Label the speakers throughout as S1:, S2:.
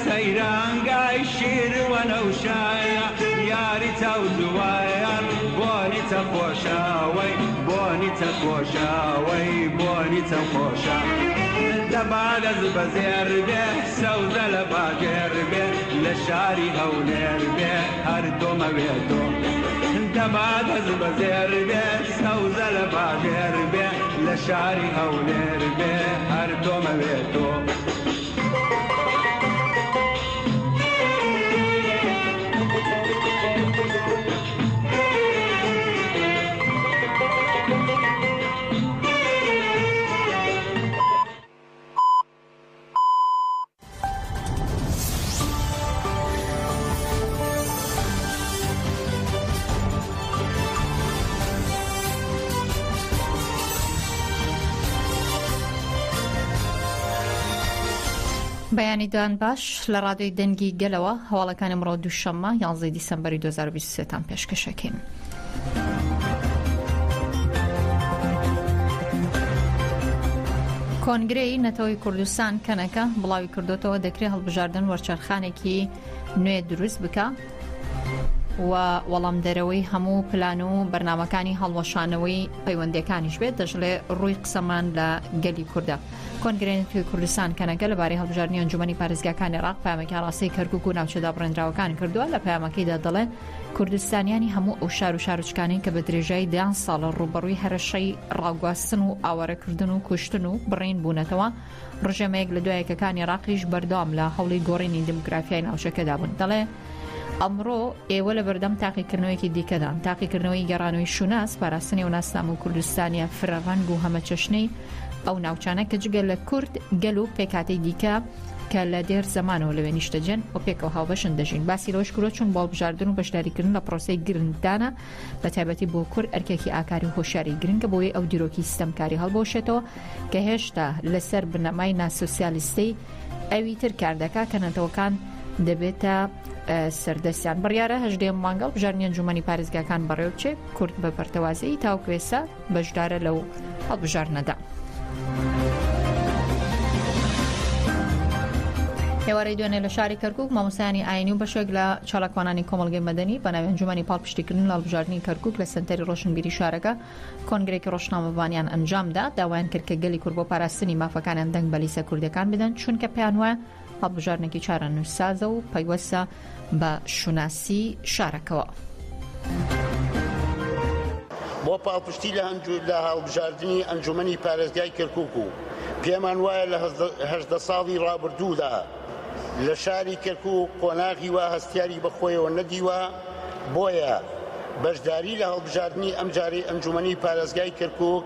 S1: سەیرانگای شیروەنە و شایە یاری تەودوایان بۆنی تەخۆشاوەی بۆنی تەخۆشاوەی بۆنی تەخۆشە دەبا دەست بەزێر بێ سەوزە لە باگێر بێ لە شاری هەولێر بێ هەر دۆمەوێتۆ دەبا دەست بەزێر بێ سەوزە لە باگێر بێ لە شاری هەولێر بێ هەر دۆمەوێتۆ
S2: بەیانی دوان باش لە ڕادیۆی دەنگی گەلەوە هەواڵەکانی ئەمڕۆ دووشەممە 11 دیسەمبەری 2023 پێشکەشەکەین. کۆنگرەی نەتەوەی کوردستان کەنەکە بڵاوی کردوتەوە دەکرێت هەڵبژاردن وەرچەرخانێکی نوێ دروست بکە و وەڵامدەرەوەی هەموو پلان و بەرنامەکانی هەڵوەشانەوەی پەیوەندیەکانیش بێت دەژڵێ ڕووی قسەمان لە گەلی کووردە. کۆنگرەی نەتەوەی کوردستان کەنەکە لەبارەی هەڵبژاردننی ئەنجومەنی پارێزگاکانی عێراق پامێکی ڕاستی کەرکووک و ناوچەدا بڕێنراوەکان کردووە. لە پامەکەیدا دەڵێ کوردستانیانی هەموو ئەو شار و شارۆچکانەی کە بە درێژایی 10 ساڵە ڕوبەڕووی هەرەشەی ڕاگواستن و ئاوارەکردن و کوشتن و بڕین بوونەتەوە ڕژەمەیەک لە دوایەکەکانی عێراقیش بەردەوام لە هەوڵی گۆڕینی دموگرافیای ناوچەکەدا بوون. دەڵێ ئەمڕۆ ئێوە لە بەردەم تاقیکردنەوەیەکی دیکەدان تاقیکردنەوەی گەڕانەوەی شوناس پاراستنی و ناسنامە و کوردستانیە فرەڕەنگ و هەمە چەشنەی ئەو ناوچانە کە جگە لە کورد گەل و پێکاتەی دیکە کە لە دێر زەمانەوە لەوێ نیشتەجێن و پێکەوە هاوبەشن دەژین. باسی لەوەش کرۆ چون بەڵبژاردن و بەشداریکردن لە پرۆسەی گرنگدانە بە تایبەتی بۆ کورد ئەرکێکی ئاکاری و هۆشیاری گرنگە بۆی ئەو دیرۆکی سیستەمکاری هەڵبۆشێتەوە کە هێشتا لەسەر بنەمای ناسۆسیالیستەی ئەوی تر کاردەکە کە نەتەوەکان دەبێتە سەردەستیان. بڕیارە 18 مانگەڵ بژاردننی ئەنجومەنی پارێزگاکان بەڕێوچێ کورد بە پەرتەوازەیی تاوکوێسە بەشدارە لەو هەڵبژاردنەدا. هێوارەی دوێنێ لە شاری کەرکووک مامۆستایانی ئاینی و بەشێک لە چالاکوانانی کۆمەڵگەی مەدەنی بە ناوی ئەنجومەنی پاڵپشتیکردن لە هەڵبژاردننی کەرکووک لە سنتەری ڕۆشنبیری شارەکە کۆنگرێکی ڕۆژنامەوانیان ئەنجامدا داوایان کرد کە گەلی کورد بۆ پاراستنی مافەکانیان دەنگ بە لیسە کوردەکان بدەن چونکە پێیان وایە هەڵبژاردنێکی چارەنووسسازە و پەیوەستە بە شوناسی شارەکەوە.
S3: بۆ پاڵپشتی لە هەڵبژاردننی ئەنجومەنی پارێزگای کەرکووک و پێمان وایە لە 18 ساڵی ڕابردوودا لە شاری کەرکووک قۆناغی وا هەستیاری بەخۆیەوە نەدیوە بۆیە بەشداری لە هەڵبژاردننی ئەمجارەی ئەنجومەنی پارێزگای کەرکووک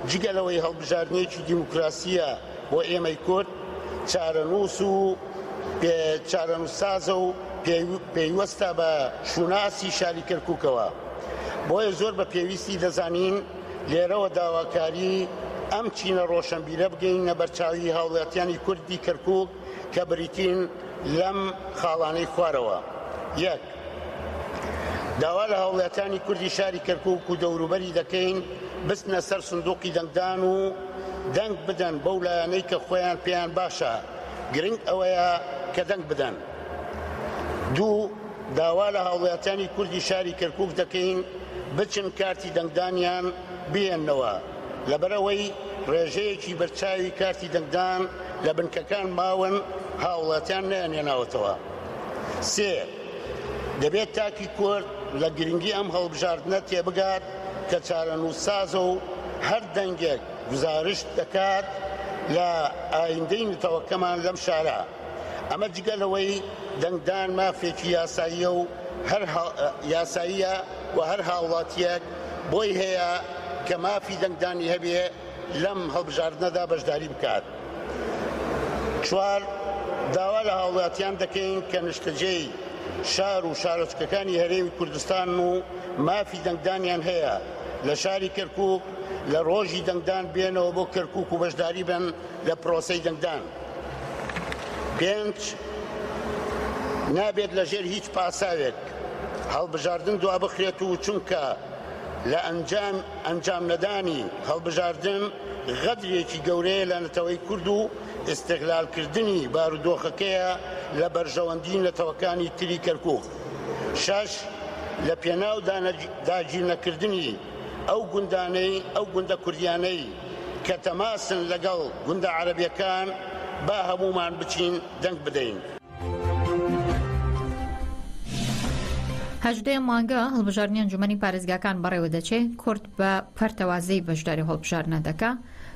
S3: جگەلەوەی هەڵبژاردنێکی دیموکراسیە بۆ ئێمەی کورد چارەنووس و چارەنووسسازە و پێیوەستە بە شوناسی شاری کەرکووکەوە. بۆیە زۆر بە پێویستی دەزانین لێرەوە داواکاری ئەم چینە ڕۆشنبیرە بگەینە بەرچاوی هاوڵاتیانی کوردی کەرکووک کە بریتین لەم خاڵانەی خوارەوە. یەک داوا لە هاوڵاتیانی کوردی شاری کەرکووک و دەوروبەری دەکەین بستنە سەر سندوقی دەنگدان و دەنگ بدەن بەو لایەنەی کە خۆیان پێیان باشە گرنگ ئەوەیە کە دەنگ بدەن. دوو داوا لە هاوڵاتیانی کوردی شاری کەرکووک دەکەین بچن کارتی دەنگدانیان بێننەوە لەبەرەوەی ڕێژەیەکی بەرچاوی کارتی دەنگدان لە بنکەکان ماون هاوڵاتیان نەیانێناوەتەوە. سێ دەبێت تاکی کورد لە گرنگی ئەم هەڵبژاردنە تێبگات کە چارەنووسسازە و هەر دەنگێک گزارش دەکات لە ئایندەی نتەوەکەمان لەم شارە. ئەمە جگەلەوەی دەنگدان مافێکی یاساییە و هەر یاساییە و هەر هاوڵاتیەک بۆی هەیە کە مافی دەنگدانی هەبێ لەم هەڵبژاردنەدا بەشداری بکات. چوار داوا لە هاوڵاتیان دەکەین کە نیشتەجێی شار و شارۆچکەکانی هەرێمی کوردستان و مافی دەنگدانیان هەیە لە شاری کەرکووک لە ڕۆژی دەنگدان بێنەوە بۆ کەرکووک و بەشداری بن لە پرۆسەی دەنگدان. پێنج نابێت لەژێر هیچ پاساوێک هەڵبژاردن دوا بخرێت و چونکە لە ئەنجام نەدانی هەڵبژاردن غەدرێکی گەورەیە لە نەتەوەی کورد و ئیستیغلالکردنی بارودۆخەکەیە لە بەرژەوەندی نەتەوەکانی تری کەرکووک. 6 لە پێناو داگیرنەکردنی ئەو گوندە کوردیانەی کە تەماسن لەگەڵ گوندە عەرەبیەکان با هەمومان بچین دەنگ بدەین.
S2: هەژدەیە مانگە هەڵبژاردننی ئەنجومەنی پارێزگاکان بەڕێوە دەچێت کورد بە پەرتەوازەی بەشداری هەڵبژاردنە دەکا.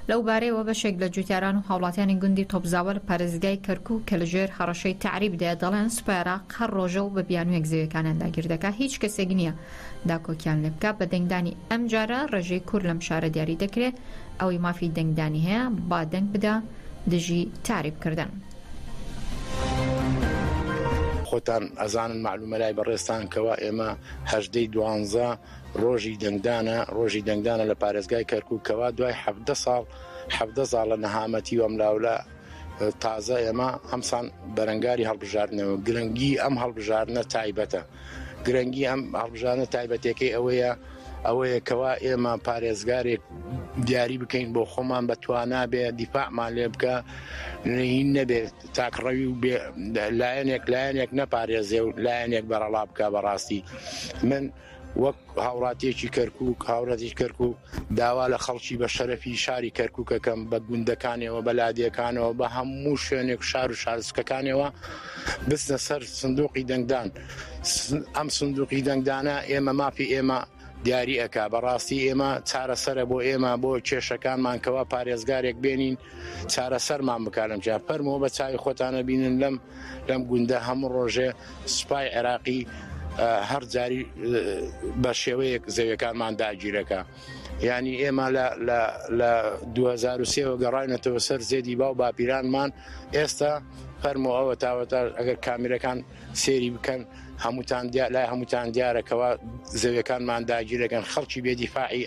S2: لەو بارەیەوە بەشێک لە جوتیاران و هاوڵاتیانی گوندی تۆپزاوە لە پارێزگای کەرکووک کە لەژێر هەڕەشەی تعریبدایە دەڵێن سوپایە هەر ڕۆژە و بە بیانوویەک زەویەکانیان داگیر دەکا. هیچ کەسێک نییە داکۆکیان لێ بکات. بە دەنگدانی ئەم جارە ڕێژەی کورد لەم شارە دیاری دەکرێت. ئەوەی مافی دەنگدانی هەیە با دەنگ بدا دژی تعریبکردن.
S4: خۆتان ئەزانن معلومە لای بەڕێستان کەوا ئێمە 12 ڕۆژی دەنگدانە لە پارێزگای کەرکووکەوە دوای 17 ساڵ لە نەهامەتی و ئەملاولا تازە ئێمە ئەمسان بەرەنگاری هەڵبژاردنەوە. گرنگی ئەم هەڵبژاردنە تایبەتە. گرنگی ئەم هەڵبژاردنە تایبەتێکەکەی ئەوەیە کەوا ئێمە پارێزگارێک دیاری بکەین بۆ خۆمان بەتوانە بێ دیفاعمان لێ بکە هین نەبێت تاکڕەوی و لایەنێک نەپارێزێ و لایەنێک بەرەڵا بکە. بەڕاستی من وەک هاوڕاتێکی کەرکووک داوا لە خەڵکی بە شەرەفی شاری کەرکووکەکەم بە گوندەکانەوە بە لادیەکانەوە بە هەموو شوێنێک شار و شارسکەکانەوە بستە سەر سندوقی دەنگدان. ئەم سندوقی دەنگدانە ئێمە مافی ئێمە دیاری ئەکا. بەڕاستی ئێمە چارەسەرە بۆ ئێمە بۆ کێشەکانمان کەوا پارێزگارێک بێنین چارەسەرمان بکارم جا فەرمەوە بە چاوی خۆتانە بینن لەم گوندە هەموو ڕۆژێ سوپای عێراقی هەر جاری بە شێوەیەک زەویەکانمان داگیرەکە. یعنی ئێمە لە 2023 گەڕاینەتەوە سەر زێدی باو باپیرانمان. ئێستا فەرمەوە ئەوە تاوەتە ئەگەر کامیرەکان سێری بکەن لای هەمووتان دیارەکەەوە زەویەکانمان داگیرەکەن. خەڵکی بێدیفاعی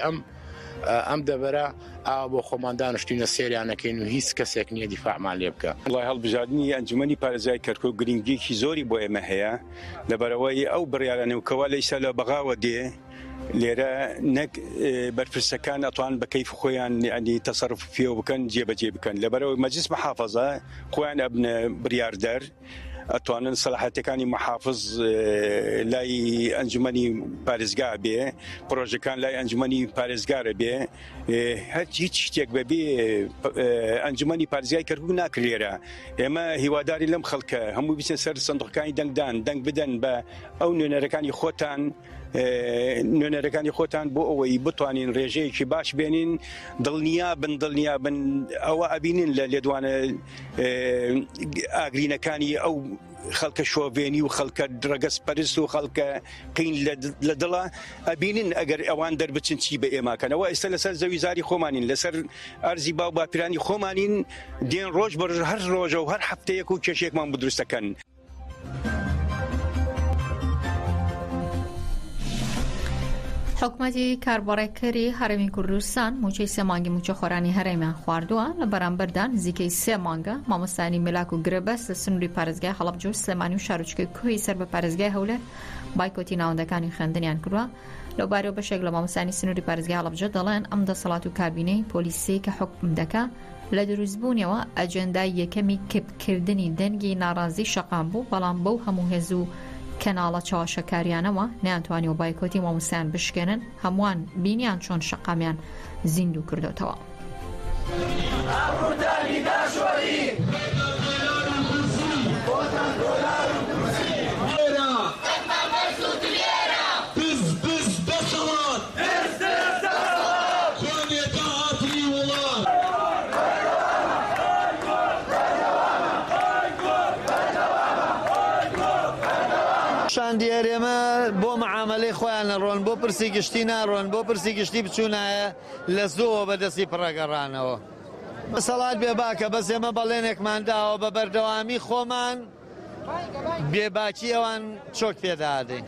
S4: ئەم دەبەرە ئاوا بۆ خۆمان دانیشتوینە سێریانەکەین و هیچ کەسێک نییە دیفاعمان لێ بکە.
S5: وڵای هەڵبژاردننی ئەنجومەنی پارێزگای کەرکووک گرنگیەکی زۆری بۆ ئێمە هەیە لەبەرەوەی ئەو بڕیارانەوەکەوە لەیسا لە بەغاوە دێ لێرە نەک بەرپرسەکان ئەتوان بە کەیف خۆیان ینی تەسەڕف پێوە بکەن جێبەجێ بکەن. لەبەرەوەی مەجلیس محافەزە خۆیان ئەبنە بڕیاردەر ئەتوانن سەلاحەتەکانی محافظ لای ئەنجومەنی پارێزگا بێ پرۆژەکان لای ئەنجومەنی پارێزگارە بێ هیچ شتێک بەبێ ئەنجومەنی پارێزگای کەرکووک ناکرێرە. ئێمە هیواداری لەم خەڵکە هەموو بچن سەر سندوقەکانی دەنگدان دەنگ بدەن بە ئەو نوێنەرەکانی خۆتان بۆ ئەوەی بتوانین ڕێژەیەکی باش بێنین. دڵنیا بن ئەوە ئەبینن لە لێدوانە ئاگرینەکانی ئەو خەڵکە شۆڤێنی و خەڵکە ڕەگەس پەرست و خەڵکە قین لە دڵە ئەبینن ئەگەر ئەوان دەربچن چی بە ئێماکەنەوە. ئێستا لەسەر زەوی زاری خۆمانین لەسەر ئەرزی باو باپیرانی خۆمانین دێن ڕۆژ بە هەر ڕۆژە و هەر هەفتەیەک و کێشێکمان بدروستەکەن.
S2: حکوومەتی کاربڕێکەری هەرێمی کوردستان موچەی 3 مانگی موچە خۆرانی هەرێمیان خواردووە. لە بەرامبەردا نزیکەی 3 مانگە مامۆستانی مێلاک و گرەبەست لە سنووری پارێزگای هەڵەبجە و سلێمانی و شارۆچکەی کوێی سەر بە پارێزگای هەولێر بایکۆتی ناوەندەکانی خوێندنیان کردووە. لەو بارەوە بەشێک لە مامۆستانی سنووری پارێزگای هەڵەبجە دەڵێن ئەم دەسەڵات و کابینەی پۆلیسی کە حکم دەکا لە دروستبوونیەوە ئەجەندای یەکەمی کردنی دەنگی ناڕازی شەقام بوو. بەڵام بەو هەموو هێز و کەناڵە چاوەشەکاریانەوە نەیانتوانی و بایکۆتی مامۆستایان بشکێنن. هەمووان بینیان چۆن شەقامیان زیندوو کردوتەوە.
S6: شان دیارێمە بۆ معاملەی خۆیان نەڕۆن بۆ پرسی گشتی ناڕۆن بۆ پرسی گشتی بچوونایە لە زۆوە بەدەستی پڕەگەڕانەوە. سەڵات بێ باکە بەس ئێمە بەڵێنێکمان داوە بە بەردەوامی خۆمان بێباکی ئەوان چۆک پێدادەین.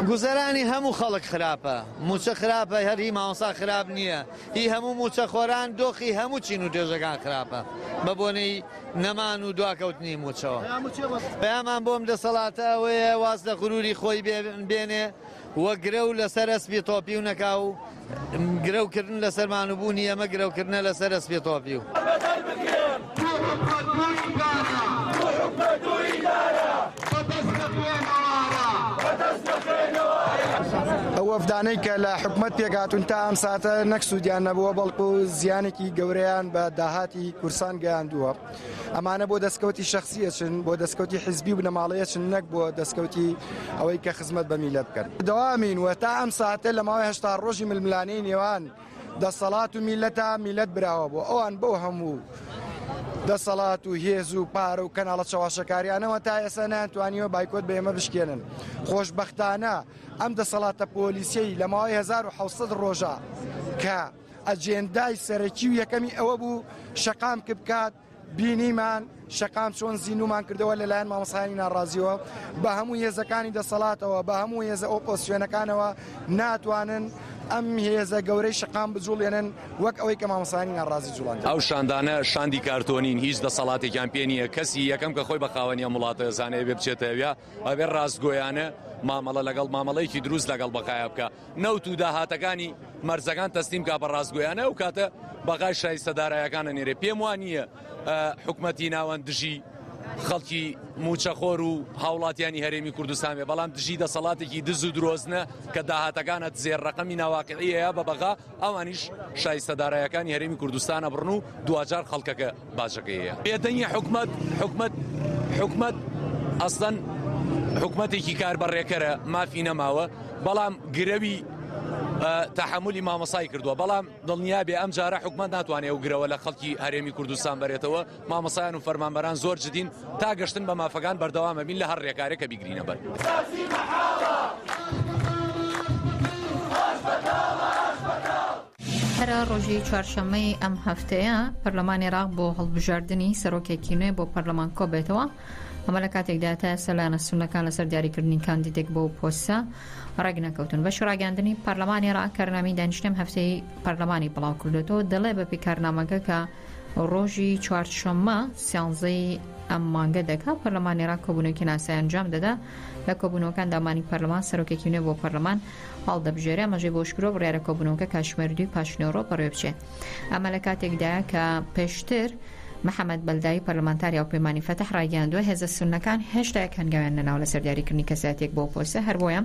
S6: گوزەرانی هەموو خەڵک خراپە موچە خراپە هەری ماوەسا خراپ نییە. هی هەموو موچە خۆران دۆخی هەموو چین و دێژەکان خراپە بە بۆنەی نەمان و دواکەوتنی موچەوە. پەیامان بۆم دەسەڵاتە ئەوەیە واز لە غروری خۆی بێنێ وە گرە و لەسەر ئەسپی تۆپی و نەکا و گرەوکردن لەسەرمان و بوونی ئەمە گرەوکردنە لەسەر ئەسپی تۆپی و
S7: وەفدانەی کە لە حکومەت پێگاتون تا ئەم ساتە نەکسودیان نەبووە بەڵکو زیانێکی گەورەیان بە داهاتی کورسان گەیاندووە. ئەمانە بۆ دەستکەوتی شخصیەچن، بۆ دەستکەوتی حیزبی و بنەماڵەیەچن، نەک بۆ دەستکەوتی ئەوەی کە خزمەت بە میلەت بکەن. دەوامین وە تا ئەم ساتە لە ماوەی 80 ڕۆژی ململانەی نێوان دەسەڵات و میلەتە میلەت براوە بۆ ئەوان بەو هەموو دەسەڵات و هێز و پارە و کەناڵە چاواشەکاریانەوە تا ئێستا ناتوانیوە بایکۆت بە ئێمە بشکێنن. خۆشبەختانە ئەم دەسەڵاتە پۆلیسیی لە ماوەی 1700 ڕۆژە کە ئەجێندای سەرەکی و یەکەمی ئەوە بوو شەقام کە بکات بینیمان شەقام چۆن زیینومان کردەوە لەلایەن مامۆستایانی ناڕازیەوە بە هەموو هێزەکانی دەسەڵاتەوە بە هەموو هێزە ئۆپۆزیسیۆنەکانەوە ناتوانن ئەم هێزە گەورەی شەقام بجوڵێنن وەک ئەوەی کە مامۆستایانی ناڕازی جوڵان.
S8: ئەو شاندانە شاندی کارتۆنین، هیچ دەسەڵاتێکیان پێ نییە. کەسی یەکەم کە خۆی بە خاوەنی ئەم وڵاتە زانەیە بێ بچێتەوە ئەبێ ڕاستگۆیانە مامەڵە لەگەڵ مامەڵەیەکی دروست لەگەڵ بەقایە بکە. نەوت و داهاتەکانی مەرجەکان تەسلیم کا بە ڕاستگۆیانە و کاتە بەقای شایستەدارایەکانە نێرێ. پێم وانە حکومەتی ناوەندژی خەڵکی موچەخۆر و هاوڵاتیانی هەرێمی کوردستان بێ، بەڵام دژی دەسەڵاتێکی دز و درۆزنە کە داهاتەکانە زێر ڕەقەمی ناواقعیەیە بە بەغا ئەوانیش شایستەدارایەکانی هەرێمی کوردستانە بڕن و دوجار خەڵکەکە باشەکەیە. بێدەنگی حکومەت ئەسڵەن حکومەتێکی کاربەڕێکەرە مافی نەماوە، بەڵام گرەوی تحملی مامەسای کردووە، بەڵام دڵنیابێ ئەم جارە حکومەت ناتوانێت و گرەوە لە خەڵکی هەرێمی کوردستان بەرێتەوە. مامەسایان و فەرمانبەران زۆر جدین تا گەشتن بە مافەکان بەردەوامە بین لە هەر ڕێکارێکە بیگرینە بەر.
S2: هەرە ڕۆژی چوارشەممەی ئەم هەفتەیە پەرلەمانی عێراق بۆ هەڵبژاردننی سەرۆکێکی نوێ بۆ پەرلەمان کۆبێتەوە. ئەمە لە کاتێکدا تا سەلانە سونەکان لەسەر دیاریکردنی کاندیدێک بۆ پۆستە ڕێک نەکەوتن. بە شوراگەاندنی پەرلەمانی عێراق کارنامەی دانیشتنی هەفتەی پەرلەمانی بڵاو کردوێتەوە، دەڵێ بە پێکارنامەکە کە ڕۆژی چوارشەممە سیانزەی ئەم مانگە دەکات پەرلەمانی عێراق کۆبوونەوەیەکی ناسایی ئەنجام دەدا. لە کۆبوونەوەکان دامانی پەرلەمان سەرۆکێکی نوێ بۆ پەرلەمان هەڵدەبژێرە. ئەمەژەی بۆشکرۆ بڕیارە کۆبوونەوەکە کاتژمێردووی پاشنەوەڕۆ بەڕێوە بچێت. ئەمە لە کاتێکدایە کە پێشتر محەممەد بەلدایی پەرلەمانتاری ئەوپەیمانی فەتەح ڕایگەیاندووە هێزە سونەکان هێشتا یەک هەنگاویان لەناو لە سەرداریکردنی کەساتێک بۆ پۆستە. هەر بۆیە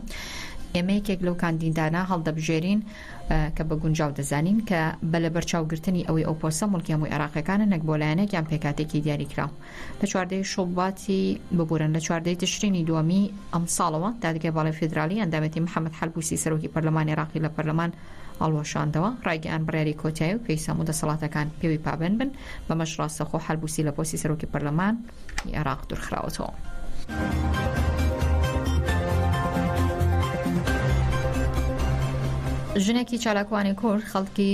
S2: ئێمە یەکێک لەو کاندیدانە هەڵدەبژێرین کە بە گونجاو دەزانین کە بە لە بەرچاوگرتنی ئەوەی ئەو پۆستە مڵکی هەمووی عێراقیەکانە نەک بۆ لایەنێکیان پێکاتێکی دیاریکراوە. لە 14 شوباتی ببورن لە 14 تشرینی دووەمی ئەم ساڵەوە دادگای باڵای فیدرالی ئەندامەتی محەممەد حەلبوسی سەرۆکی پەرلەمانی عێراقی لە پەرلەمان هەڵوەشاندەوە. ڕایگەیان بڕیاری کۆتایی و پێی سەموو دەسەڵاتەکان پێوی پابند بن. بەمەش ڕاستەخۆ حەلبوسی لە پۆستی سەرۆکی پەرلەمان عێراق دوورخراوەتەوە. ژنێکی چالاکوانی کورد خەڵکی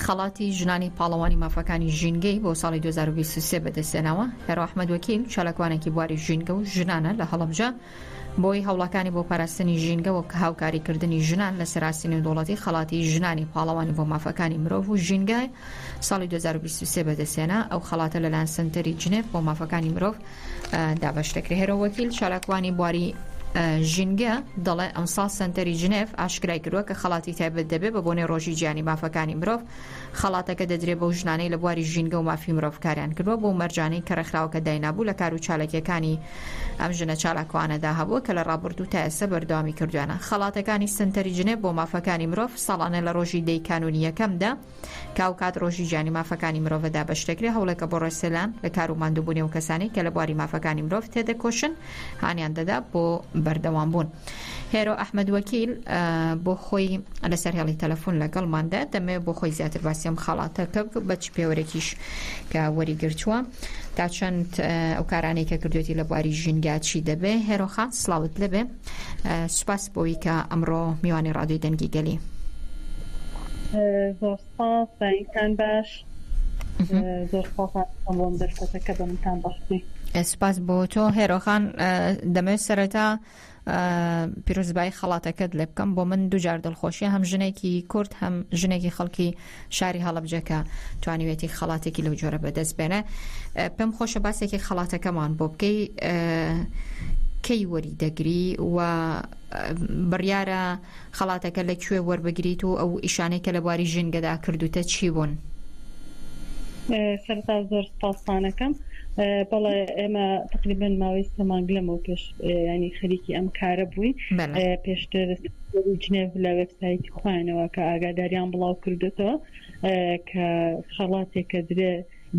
S2: خەڵاتی ژنانی پاڵەوانی مافەکانی ژینگەی بۆ ساڵی 2023 بەدەستێناوە. هێرۆ ئەحمەد وەکیل چالاکوانێکی بواری ژینگە و ژنانە لە هەڵەبجە بۆی هەوڵەکانی بۆ پاراستنی ژینگەوە کە هاوکاریکردنی ژنان لە سەراسی نێودوڵەتی خەڵاتی ژنانی پاڵەوانی بۆ مافەکانی مرۆڤ و ژینگای ساڵی 2023 بەدەستێنا. ئەو خەڵاتە لەلایەن سنتەری جنێف بۆ مافەکانی مرۆڤ دابەشدەکرێت. هێرۆ وەکیل چالاکوانی بواری ژینگە دەڵێ ئەمساڵ سنتەری جنێف ئاشکرای کردووە کە خەڵاتی تایبەت دەبێت بە بۆنێ ڕۆژی گیانی مافەکانی مرۆڤ. خەڵاتەکە دەدرێت بەو ژنانەی لە بواری ژینگە و مافی مرۆڤ کاریان کردووە بۆ مەرجانەی کە ڕێکخراوەکە داینابوو لە کار و چالاکیەکانی ئەم ژنە چالاکوانەدا هەبووە کە لە ڕابردوو تا ئێستا بەردەوامی کردوانە. خەڵاتەکانی سنتەری جنێف بۆ مافەکانی مرۆڤ ساڵانە لە ڕۆژی دەی کانونی یەکەمدا کاو کات ڕۆژی گیانی مافەکانی مرۆڤدا بەشدەکرێت. هەوڵێکە بۆ ڕێسەلان لە کار و ماندووبوونی و کەسانی کە لە بواری مافەکانی مرۆڤ تێدەکۆشن هانیان دەدا بۆ بەردەوام بوون. هێرۆ ئەحمەد وەکیل بۆ خۆی لەسەر هێڵی تەلەفۆن لەگەڵماندا دەمێ بۆ خۆی زیاتر باسیەم خەڵاتەکە بە چ پێوەرێکیش کە وەریگرتووە تا چەند ئەو کارانەی کە کردوێتی لە بواری ژینگا چی دەبێ. هێرۆخان سڵاوت لەبێ، سوپاس بۆی کە ئەمڕۆ میوانی ڕادیۆی دەنگی گەلی.
S9: زۆر سپاس بەینکان باش، زۆر سپاس بۆم دەرفەتەکە بە منتان بەختی.
S2: سپاس بۆ تۆ هێرۆخان. دەمەوێت سەرەتا پیرۆزبایی خەڵاتەکەت لێ بکەم. بۆ من دووجار دڵخۆشیە هەم ژنێکی کورد هەم ژنێکی خەڵکی شاری هەڵەبجەکە توانیوێتی خەڵاتێکی لەو جۆرە بەدەست بێنە. پێم خۆشە باسێکی خەڵاتەکەمان بۆ بکەی کەی وەری دەگری و بڕیارە خەڵاتەکە لەکوێ وەربگریت و ئەو ئیشانەی کە لە بواری ژینگەدا کردوتە چی بوون؟
S9: سەرتا زۆر سپاسانەکەم. بەڵێ ئێمە تقریبا ماوەی سەمانگ لەمەوە پێش ینی خەریکی ئەم کارە بووین پێشتر جنێڤ لە وێبسایتی خوانەوە کە ئاگاداریان بڵاو کردێتەوە کە خەڵاتێکە درێ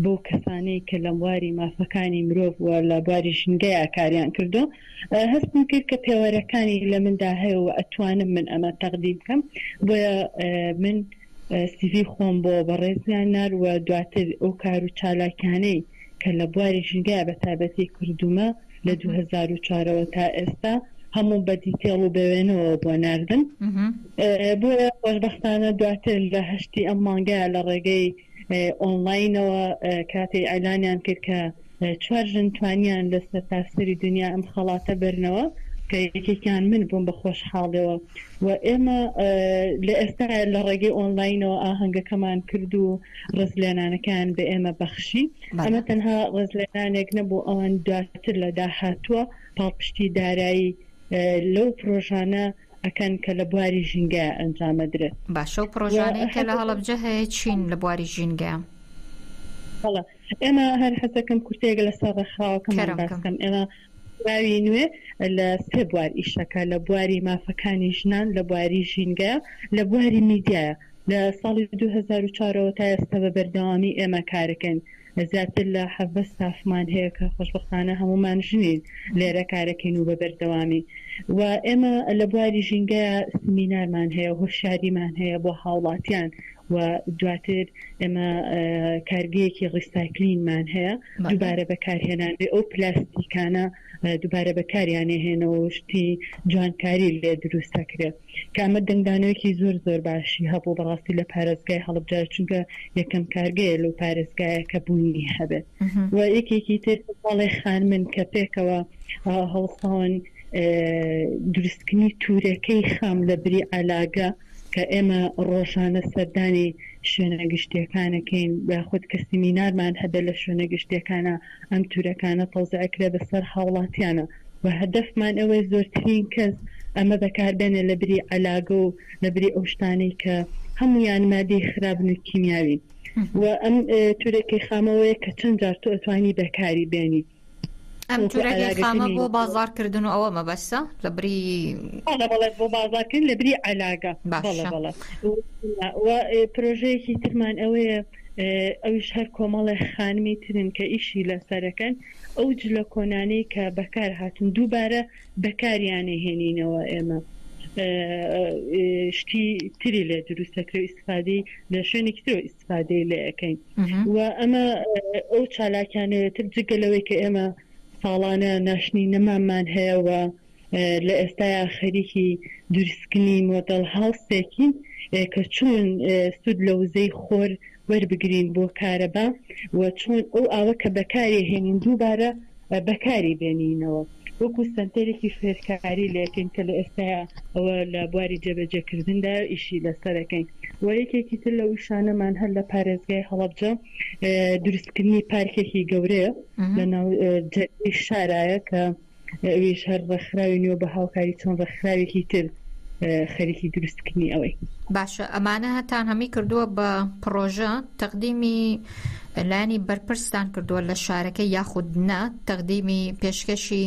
S9: بۆ کەسانەی کە لە بواری مافەکانی مرۆڤ وە لە بواری ژنگەیە کاریان کردو هەستم کرد کە پێوەرەکانی لە مندا هەیە و ئەتوانم من ئەمە تەقدیم بکەم بۆیە من سیڤی خۆم بۆ بەڕێزیان نار و دواتر ئەو کار و چالاکانەی کە لە بواری ژنگەیە بە تایبەتی کردومە لە 2004ەوە تا ئێستا هەموو بە دیتێڵ و بەوێنەوە بۆ ناردم بۆیە خۆشبەختانە دواتر لە هەشتی ئەم مانگایە لە ڕێگەی ئۆنلاینەوە کاتی ئەلانیان کرد کە 4 ژن توانیان لەسەر تاسەری دنیا ئەم خەڵاتە بەرنەوە کە یەکێکیان من بووم بە خۆشحاڵەوە و ئێمە لە ئێستا لە ڕێگەی ئۆنلاینەوە ئاهەنگەکەمان کرد و ڕزلێنانەکان بە ئێمە بەخشی ئەمە تەنها ڕزلێنانێک نەبوو ئەوان دواتر لە داهاتووە پاڵپشتی دارایی لەو پرۆژانە ئەکەن کە لە بواری ژینگە ئەنجامەدرێت
S2: باشە و پرۆژانەی کە لە هەڵەبجە هەیە چین لە بواری ژینگە
S9: ئێمە هەر حەزەکەم کورتێک لەسەر ڕێکخراوەکەمان باسکەم ئێمە باوی نوێ لە 3 بوار ئیشەکە لە بواری مافەکانی ژنان لە بواری ژینگە لە بواری میدیایە لە ساڵی 2004ەوە تا ئێستا بە بەردەوامی ئێمە کارەکەن زیاتر لە 7 سافمان هەیە کە خۆشبەختانە هەمومان ژنین لێرە کارەکەین و بە بەردەوامی و ئێمە لە بواری ژینگە سمینارمان هەیە هۆشیاریمان هەیە بۆ هاوڵاتیان و دواتر ئێمە کارگەیەکی ڕیسایکلینمان هەیە دووبارە بەکارهێنان ئەو پلاستیکانە دووبارە بەکاریانێ هێنەوە شتی جوانکاری لێ دروستەکرێت کە ئەمە دەنگدانەوەیکی زۆر باشی هەبوو بەڕاستی لە پارێزگای هەڵبجە چونکە یەکەم کارگەیە لەو پارێزگایە کە بوونی هەبێت و یەکێکی تر باڵێ خانمن کە پێکەوە هەڵساون دروستکردنی تورەکەی خام لە بری ئالاگە کە ئێمە ڕۆژانە سەردانی شوێنە گشتیەکانەکەین یاخود کە سیمینارمان هەبێت لە شوێنە گشتیەکانە ئەم تورەکانە تەوزیعکرێ بەسەر هاوڵاتیانە و هەدەفمان ئەوەی زۆرترین کەس ئەمە بەکاربێنێ لە بری ئەلاگە و لە بری ئەو شتانەی کە هەمویان مادەی خراپن و کیمیاوی و ئەم تورێکی خامەوەیە کە چەند جار تۆ ئەتوانی بەکاری بێنی
S2: ئەم تورەکی خامە بۆ بازارکردن و ئەوە مەبەستە لە بری
S9: بۆ بازارکردن لە بری ئەلاگە و پرۆژەیەکی ترمان ئەوەیە ئەوش هەر کۆمەڵی خانمی ترن کە ئیشی لەسەرەکەن ئەو جلە کۆنانەی کە بەکار هاتن دووبارە بەکاریانە هێنینەوە ئێمە شتی تری لێ دروستەکرێ ئیسفادەی لە شوێنێکی ترەوە ئیسفادەی لێ ئەەکەین و ئەمە ئەو چالاکیانەوێتتر جگەلەوەی کە ئێمە ساڵانە ناشنی نەمامان هەیەەوە لە ئێستایا خەریکی دروستکردنی مۆدەڵ هاوسێکی کە چۆن سود لە وزەی خۆر وەربگرین بۆ کارەبا و چۆن ئەو ئاوە کە بەکاری هێنین دووبارە بەکاری بێنینەوە وەکو سنتەرێکی فێرکاری لەکەین کە لە ئێستایا ئەوە لە بواری جێبەجێکردندا ئیشی لەسەرەکەین و یەکێکی تر لە ویشانەمان هەر لە پارێزگای هەڵەبجە دروستکردنی پارکێکی گەورەیە لە ناو شارایە کە ئەویش هەر ڕێکخراوی نوێ بە هاوکاری چۆن ڕێکخراوێکی تر خەریکی دروستکردنی ئەوەی
S2: باشە ئەمانە هەتان هەمی کردووە بە پرۆژە تەقدیمی لانی بەرپرسان کردووە لە شارەکە یاخود نە تەقدیمی پێشکەشی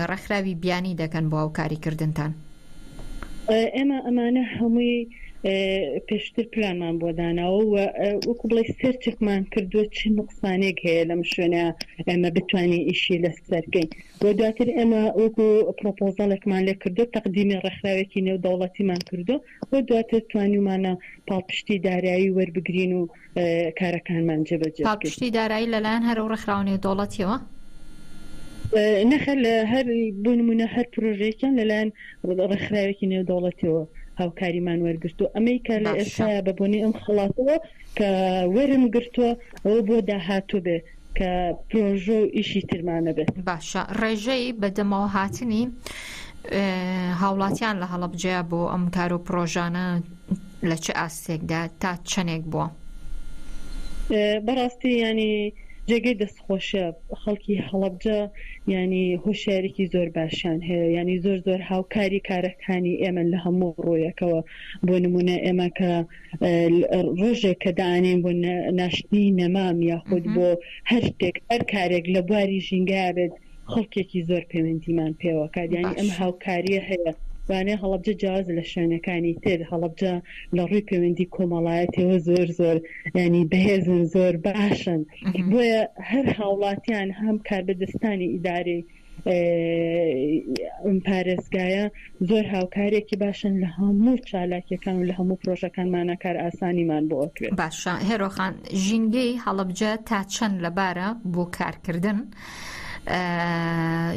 S2: ڕێکخراوی بیانی دەکەن بۆ هاوکاریکردنتان
S9: ئێمە ئەمانە هەمووی پێشتر پلانمان بۆ داناوە و وەکو بڵێ سەرچێکمان کردووە چ نقصانێک هەیە لەم شوێنە ئێمە بتوانین ئیشی لەسەرکەین و دواتر ئێمە وەکو پرۆپۆزەڵێکمان لێ کردو تەقدیمی ڕێکخراوێکی نێودەوڵەتیمان کردو و دواتر توانیمانە پاڵپشتی دارایی وەربگرین و کارەکانمان جێبەجێ
S2: پاڵپشتی دارایی لەلایەن هەر ڕێکخراو نێودەوڵەتیەوە
S9: نەخە لە هەر بۆ نمونە هەر پرۆژەیەکیان لەلایەن ڕێکخراوێکی نێودەوڵەتیەوە هاوکاریمان وەرگرتووە ئەمریکا لە ئێستا بەبوونی ئەم خڵاتەوە کە وەرم گرتووە ئەوە بۆ داهاتوو بێ کە پرۆژە و ئیشی ترمانە بێت
S2: باشە ڕێژەی بەدەمەوە هاتنی هاوڵاتیان لە هەڵەبجەیە بۆ ئەم کار و پرۆژانە لە چه ئاستێکدا تا چەندێک بووە
S9: بەڕاستی ینی جێگەی دەستخۆشە خەڵکی هەڵەبجە ینی هۆشیارێکی زۆر باشیان هەیە ینی زۆر هاوکاری کارەکانی ئێمە لە هەموو ڕۆیەکەوە بۆ نمونە ئێمە کە ڕۆژێک کە دانێن بۆ ناشتنی نەمام یاخود بۆ هەر شتێک هەر کارێک لە بواری ژینگا بێت خەڵکێکی زۆر پەیوەندیمان پێوە کات ینی ئەم هاوکاریە هەیە وانێ هەڵەبجە جیاواز لە شوێنەکانی تر هەڵەبجە لە ڕووی پەیوەندی کۆمەڵایەتەوە زۆر ینی بەهێزن زۆر باشن بۆیە هەر هاوڵاتیان هەم کاربەدەستانی ئیدارەی پارێزگایە زۆر هاوکارێکی باشن لە هەموو چالاکیەکان و لە هەموو پرۆژەکانمانە کار ئاسانیمان بۆ ئەکرێت.
S2: باشە هێرۆخان ژینگەی هەڵەبجە تا چەند لەبارە بۆ کارکردن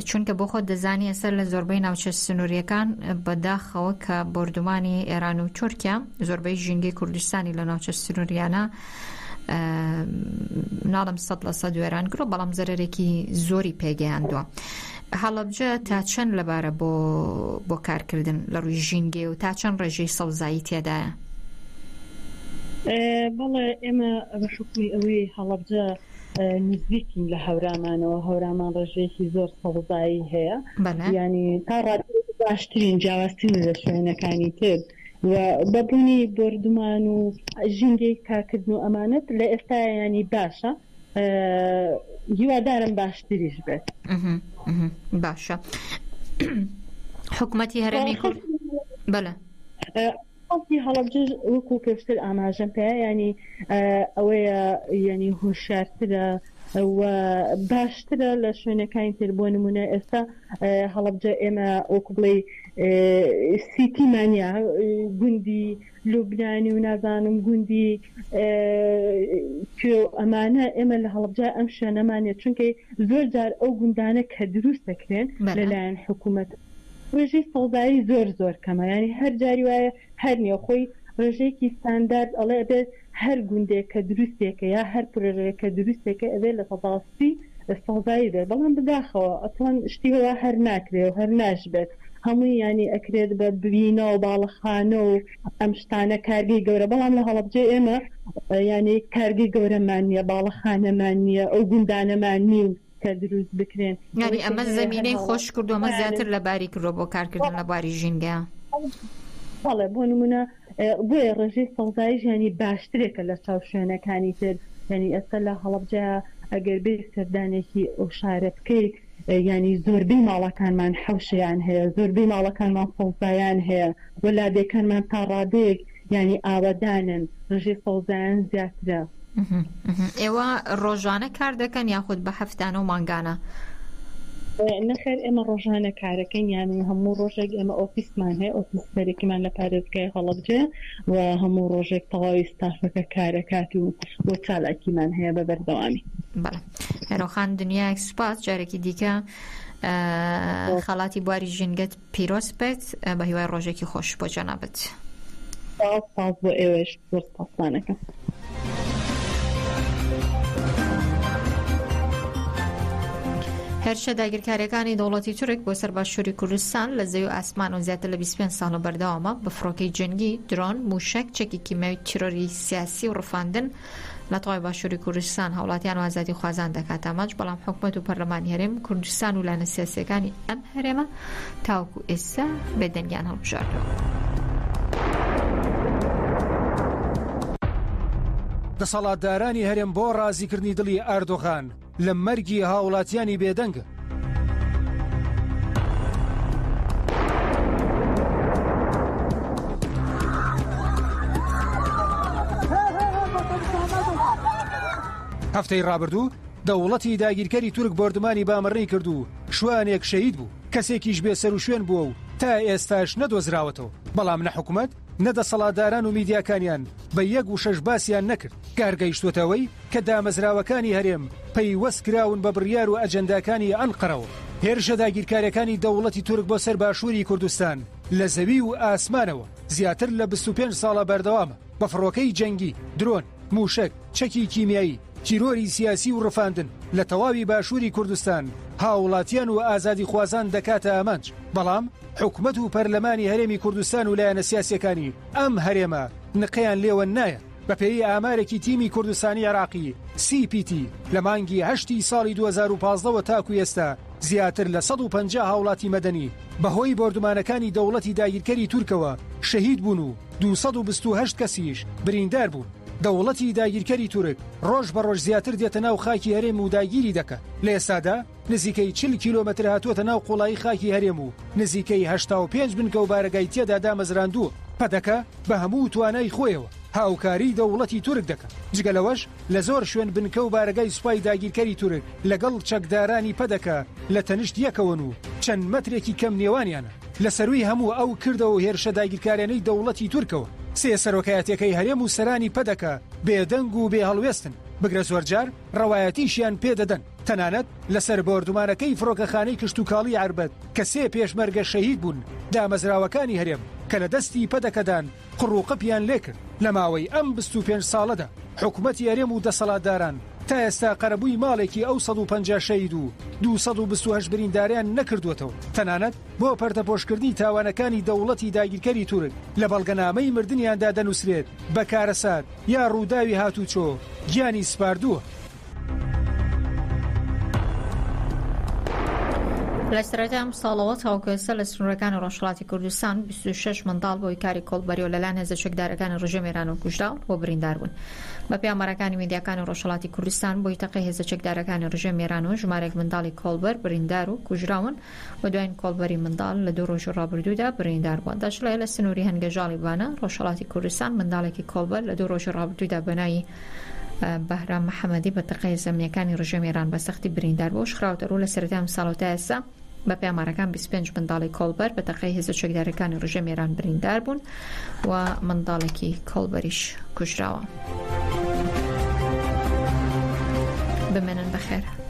S2: چونکە بۆ خۆ دەزانی ئەسەر لە زۆربەی ناوچە سنووریەکان بەداخەوە کە بردومانی ئێران و تورکیا زۆربەی ژینگەی کوردستانی لە ناوچە سنووریانە ناڵم 100% وێران کرۆ بەڵام زەرێکی زۆری پێگەیاندووە. هەڵەبجە تا چەند لەبارە بۆ کارکردن لە ڕووی ژینگێ و تا چەند ڕێژەی سەوزایی تێدایە؟
S9: بەڵێ ئێمە بە حکمی ئەوەی هەڵەبجە نزیکین لە هەورامانەوە هەورامان ڕێژەیەکی زۆر سەوزایی هەیە ینی تا ڕادی باشترین جیاوازترین لە شوێنەکانی تر و بەبوونی بردومان و ژینگەی کارکردن و ئەمانەت لە ئێستا ینی باشە هیوادارم باشتریش بێت.
S2: باشە حکومەتی هەرێمی کورد بەڵێ
S9: خەڵکی هەڵەبجە وەکو پێشتر ئاماژەم پێ ینی ئەوەیە ینی هۆشیارترە و باشترە لە شوێنەکانی تر بۆ نمونە ئێستا هەڵەبجە ئێمە وەکو بڵێ سیتیمانیا گوندی لوبنانی و نازانم گوندی ئەمانە ئێمە لە هەڵەبجە ئەم شوێنەمانێ چونکە زۆر جار ئەو گوندانە کە دروست دەکرێن لەلایەن حکوومەت ڕێژەی سەوزایی زۆر کەمە ینی هەر جاری وایە هەر نیە خۆی ڕێژەیەکی ستاندارد ئەڵێ بێت هەر گوندێک کە دروستێکە یا هەر پرۆژەیە کە دروستێکە ئەوێ لە سەداستی سەوزایی بێت بەڵام بداخەوە ئەتوان شتیەوە هەر ناکرێ و هەر ناشبێت هەمووی ینی ئەکرێت بە ببینە و باڵەخانە و ئەم شتانە کارگەی گەورە بەڵام لە هەڵەبجە ئێمە ینی کارگەی گەورەمان نییە باڵەخانەمان نییە ئەو گوندانەمان نین کە دروست بکرێن
S2: ینی ئەمە زەمینەی خۆش کردومە زیاتر لە باری کردۆ بۆ کارکردن لە باری ژینگە.
S9: بەڵێ بۆ نمونە بۆیە ڕێژەی سەوزایی ینی باشترێکە لە چاو شوێنەکانی تر ینی ئێستا لە هەڵەبجە ئەگەر بێ سەردانێکی ئەو شارە بکەیت ینی زۆربەی ماڵەکانمان حەوشیان هەیە زۆربەی ماڵەکانمان سەوزایان هەیە وەلادێکانمان تا ڕادەیەک ینی ئاوەدانن ڕێژەی سەوزایان زیاترە.
S2: ئێوە ڕۆژانە کار دەکەن یاخود بە هەفتانە و مانگانە؟
S9: نەخێر ئێمە ڕۆژانە کارەکەین یانی هەموو ڕۆژێک ئێمە ئۆفیسمان هەیە ئۆفیسەرێکیمان لە پارێزگای هەڵەبجە و هەموو ڕۆژێک تەواوی ستافەکە کارەکات و بۆ چالاکیمان هەیە بە بەردەوامی.
S2: بەڵێ هێرۆخان دنیایەک سوپاس جارێکی دیکە خەڵاتی بواری ژینگەت پیرۆز بێت بە هیوای ڕۆژێکی خۆش بۆ جەنابەت.
S9: سپاس بۆ ئێوەش زۆر سپاسمانەکەم.
S2: هەرچە داگیرکاریەکانی دەوڵەتی تورک بۆ سەر باشووری کوردستان لە زەوی و ئاسمان و زیاتر لە 25 ساڵ بەردەوامە بە فڕۆکەی جەنگی درۆن موشک چەکی کیمیاوی تیرۆری سیاسی و ڕفاندن لە تەواوی باشووری کوردستان هەوڵاتیان و ئازادی خوازان دەکات ئاماج بەڵام حکوومەت و پەرلەمانی هەرێم کوردستان و لایەنە سیاسیەکانی ئەم هەرێمە تاوەکو ئێستا بێدەنگیان هەڵبژاردووە.
S10: دەسەڵاتدارانی هەرێم بۆ ڕازیکردنی دڵی ئەردۆغان لە مەرگی هاوڵاتیانی بێدەنگە. هەفتەی ڕابردوو دەوڵەتی داگیرکەری تورک بردمانی بامەڕێی کردو شوانێک شەهید بوو کەسێکیش بێ سەر و شوێن بووە و تا ئێستاش نەدۆزراوەتەوە بەڵام نە حکوومەت نەدەسەڵاتداران و میدیاکانیان بە یەک و شەش باسییان نەکرد کارگەیشتوتەوەی کە دامەزراوەکانی هەرێم پەیوەست کراون بە بڕیار و ئەجەنداکانی ئەنقەرەوە. هێرشە داگیرکاریەکانی دەوڵەتی تورک بۆ سەر باشووری کوردستان لە زەوی و ئاسمانەوە زیاتر لە 25 ساڵە بەردەوامە بە فڕۆکەی جەنگی درۆن موشک چەکی کیمیایی تیرۆری سیاسی و ڕفاندن لە تەواوی باشووری کوردستان هاوڵاتیان و ئازادی خوازان دەکاتە ئامانج بەڵام حکوومەت و پەرلەمانی هەرێمی کوردستان و لایەنە سیاسیەکانی ئەم هەرێمە نقیان لێوە نایە بەپێی ئامارێکی تیمی کوردستانی عێراقی CPT لە مانگی 8 ساڵی 2015 تاکو ئێستا زیاتر لە 150 هاوڵاتی مەدەنی بەهۆی بۆردومانەکانی دەوڵەتی داگیرکەری تورکەوە شەهید بوون و 228 کەسیش بریندار بوون. دەوڵەتی داگیرکەری تورک ڕۆژ بە ڕۆژ زیاتر دێتە ناو خاکی هەرێم و داگیری دەکات. لە ئێستادا نزیکەی 40 کیلۆمەتر هاتووەتە ناو قوڵایی خاکی هەرێم و نزیکەی 85 بنکە و بارگای تێدا دامەزراندووە. پەدەکە بە هەموو توانای خۆیەوە هاوکاری دەوڵەتی تورک دەکات. جگەلەوەش لە زۆر شوێن بنکە و بارگای سوپای داگیرکەری تورک لەگەڵ چەکدارانی پەدەکە لە تەنیشت یەکەون و چەند مەترێکی کەم نێوانیانە. لە سەروی هەموو ئەو کردەوە هێرشە داگیرکارانەی دەوڵەتی تورکەوە سێ سەرۆکایەتەکەی هەرێم و سەرانی پەدەکە بێدەنگ و بێ هەڵوێستن، بگرە زۆرجار ڕەوایەتیشیان پێدەدەن. تەنانەت لەسەر بۆردومانەکەی فڕۆکەخانەی کشتوکاڵی عربەت کە سێ پێشمەرگە شەهید بوون دامەزراوەکانی هەرێم کە لە دەستی پەدەکەدان قڕوقەپیان لێکرد. لە ماوەی ئەم 25 ساڵەدا حکوومەتی هەرێم و دەسەڵاتداران تا ئێستا قەرەبووی ماڵێکی ئەو 150 شەهید و 228 برینداریان نەکردوێتەوە. تەنانەت بۆ پەردەپۆشکردنی تاوانەکانی دەوڵەتی داگیرکەری تورک لە بەڵگەنامەی مردنیاندا دەنووسرێت بە کارەسات یا ڕووداوی هاتوچۆ گیانی سپاردووە.
S2: لە سەرەتای ئەم ساڵەوە تاوکەسە لە سنوورەکانی ڕۆژهەڵاتی کوردستان 26 منداڵ بۆی کاری کۆڵبەریەوە لەلایەن هێزە چەکدارەکانی ڕژێمی ئێران کوژراون و بریندار بوون. بە پێی ئامارەکانی میدیاکانی ڕۆژهەڵاتی کوردستان بۆی تەقەی هێزە چەکدارەکانی ڕژێمی ئێران ژمارەیەک منداڵی کۆڵبەر بریندار و کوژراون و دوایین کۆڵبەری منداڵ لە 2 ڕۆژی ڕابردوودا بریندار بوون. داشڵێ لە سنووری هەنگەژاڵی بانە ڕۆژهەڵاتی کوردستان منداڵێکی کۆڵبەر لە 2 ڕۆژی ڕابردوودا بەناوی بەهرام محەمەدی بە تەقەی زەمینیەکانی ڕژێمی ئێران بە سەختی بریندار بوو. شخراوەتەوە لە سەرەتای ئەم ساڵەوە تا ئێستا بە پێی ئامارەکان 25 منداڵی کۆڵبەر بە تەقەی هێزە چەکدارەکانی ڕژێمی ئێران بریندار بوون و منداڵێکی کۆڵبەریش کوژراوە. بمێنن بەخێر.